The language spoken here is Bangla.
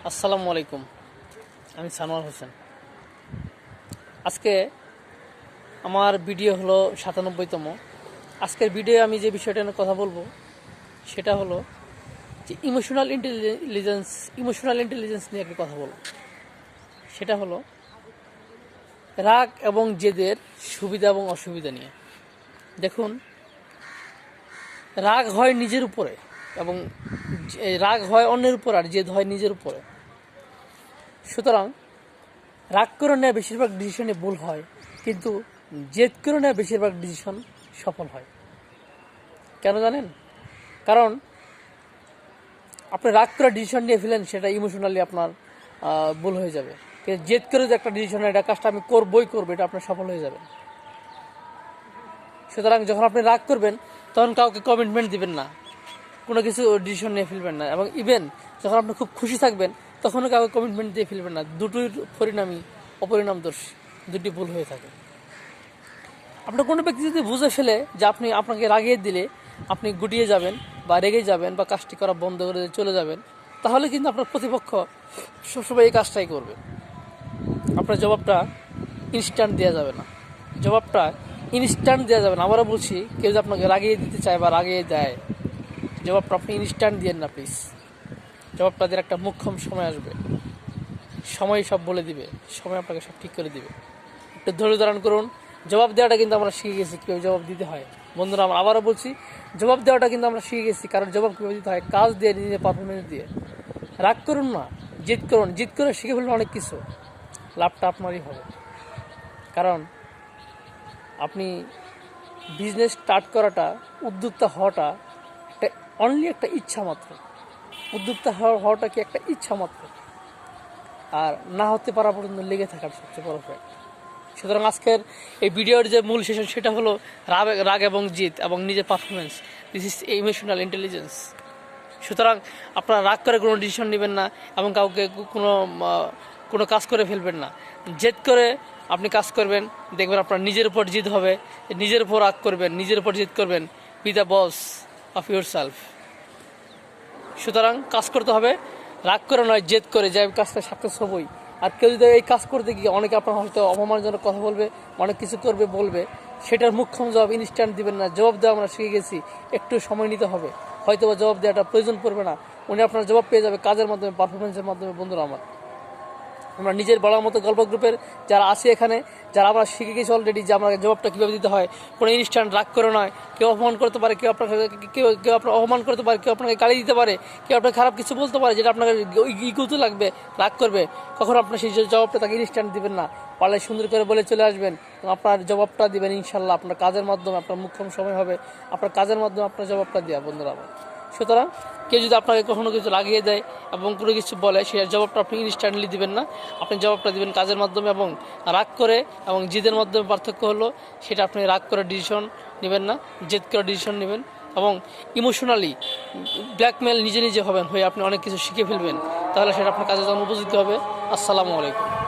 আসসালামু আলাইকুম। আমি সানোয়ার হোসেন। আজকে আমার ভিডিও হলো ৯৭তম। আজকের ভিডিও আমি যে বিষয়টা নিয়ে কথা বলবো সেটা হলো যে ইমোশনাল ইন্টেলিজেন্স নিয়ে একটা কথা বলবো। সেটা হলো রাগ এবং জেদের সুবিধা এবং অসুবিধা নিয়ে। দেখুন, রাগ হয় নিজের উপরে এবং রাগ হয় অন্যের উপর, আর জেদ হয় নিজের উপরে। সুতরাং রাগ করে নেওয়া বেশিরভাগ ডিসিশনে ভুল হয়, কিন্তু জেদ করে নেওয়া বেশিরভাগ ডিসিশন সফল হয়। কেন জানেন? কারণ আপনি রাগ করে ডিসিশন নিয়ে ফেলেন, সেটা ইমোশনালি আপনার ভুল হয়ে যাবে। কিন্তু জেদ করে যে একটা ডিসিশন, এটা কাজটা আমি করবই করবো, এটা আপনার সফল হয়ে যাবে। সুতরাং যখন আপনি রাগ করবেন তখন কাউকে কমিটমেন্ট দিবেন না, কোনো কিছু ডিসিশন নিয়ে ফেলবেন না। এবং ইভেন যখন আপনি খুব খুশি থাকবেন তখনও কাউকে কমিটমেন্ট দিয়ে ফেলবেন না। দুটোর পরিণামই অপরিণামদর্শী, দুটি ভুল হয়ে থাকে। আপনার কোনো ব্যক্তি যদি বুঝে ফেলে যে আপনাকে রাগিয়ে দিলে আপনি গুটিয়ে যাবেন বা রেগে যাবেন বা কাজটি করা বন্ধ করে চলে যাবেন, তাহলে কিন্তু আপনার প্রতিপক্ষ সবসময় এই কাজটাই করবে। আপনার জবাবটা ইনস্ট্যান্ট দেওয়া যাবে না। আবারও বলছি, কেউ যদি আপনাকে রাগিয়ে দিতে চায় বা রাগিয়ে দেয়, জবাবটা আপনি ইনস্ট্যান্ট দিয়েন না প্লিজ। জবাবটা দিয়ে একটা মুখ্যম সময় আসবে, সময় সব বলে দিবে, সময় আপনাকে সব ঠিক করে দিবে। একটু ধৈর্য ধারণ করুন। জবাব দেওয়াটা কিন্তু আমরা শিখে গেছি কীভাবে জবাব দিতে হয়। বন্ধুরা, আমরা আবারও বলছি, জবাব দেওয়াটা কিন্তু আমরা শিখে গেছি। কারণ জবাব কীভাবে দিতে হয়, কাজ দিয়ে, নিজের পারফরমেন্স দিয়ে। রাগ করুন না, জিদ করুন। জিদ করে শিখে ফেলুন অনেক কিছু, লাভটা আপনারই হবে। কারণ আপনি বিজনেস স্টার্ট করাটা, উদ্যোক্তা হওয়াটা অনলি একটা ইচ্ছা মাত্র। উদ্যোক্তা হওয়াটা কি একটা ইচ্ছা মাত্র, আর না হতে পারা পর্যন্ত লেগে থাকার সবচেয়ে বড় ফ্যাক্ট। সুতরাং আজকের এই ভিডিওর যে মূল সেশন, সেটা হলো রাগ এবং জিদ এবং নিজের performance. This is emotional intelligence. সুতরাং আপনারা রাগ করে কোনো ডিসিশন নেবেন না এবং কাউকে কোনো কাজ করে ফেলবেন না। জেদ করে আপনি কাজ করবেন, দেখবেন আপনার নিজের উপর জিদ হবে। নিজের উপর রাগ করবেন, নিজের উপর জিদ করবেন। B the boss of your self. সুতরাং কাজ করতে হবে রাগ করে নয়, জেদ করে, যে আমি কাজটা সাকসেস হবই। আর কেউ যদি এই কাজ করতে গিয়ে অনেকে আপনার হয়তো অপমানজনক কথা বলবে, অনেক কিছু করবে, বলবে, সেটার মুখ্যম জবাব ইনস্ট্যান্ট দিবেন না। জবাব দেওয়া আমরা শিখে গেছি, একটু সময় নিতে হবে। হয়তো বা জবাব দেওয়াটা প্রয়োজন পড়বে না, উনি আপনার জবাব পেয়ে যাবে কাজের মাধ্যমে, পারফরমেন্সের মাধ্যমে। বন্ধুরা আমরা নিজের বলার মতো গল্প গ্রুপের যারা আছে এখানে, যারা আমরা শিখে গেছি অলরেডি যে আমরা জবাবটা কীভাবে দিতে হয়। কোনো ইনস্ট্যান্ট রাগ করে নয়। কেউ অপমান করতে পারে, কেউ আপনার অপমান করতে পারে, কেউ আপনাকে গালি দিতে পারে, কেউ আপনাকে খারাপ কিছু বলতে পারে, যেটা আপনাকে ইগোতে লাগবে, রাগ করবে। কখনো আপনার সেই জবাবটা তাকে ইনস্ট্যান্ট দিবেন না। পারলে সুন্দর করে বলে চলে আসবেন, আপনার জবাবটা দিবেন ইনশাল্লাহ। আপনার কাজের মাধ্যমে আপনার মুখ্যম সময় হবে, আপনার কাজের মাধ্যমে আপনার জবাবটা দেওয়া। বন্ধুরা সুতরাং কেউ যদি আপনাকে কখনো কিছু লাগিয়ে দেয় এবং কোনো কিছু বলে, সেই জবাবটা আপনি ইনস্ট্যান্টলি দিবেন না। আপনি জবাবটা দিবেন কাজের মাধ্যমে। এবং রাগ করে এবং জিদের মাধ্যমে পার্থক্য হলো, সেটা আপনি রাগ করে ডিসিশন নেবেন না, জেদ করে ডিসিশন নেবেন। এবং ইমোশনালি ব্ল্যাকমেল নিজে হবেন, হয়ে আপনি অনেক কিছু শিখে ফেলবেন, তাহলে সেটা আপনার কাজে যখন উপযুক্ত হবে। আসসালামু আলাইকুম।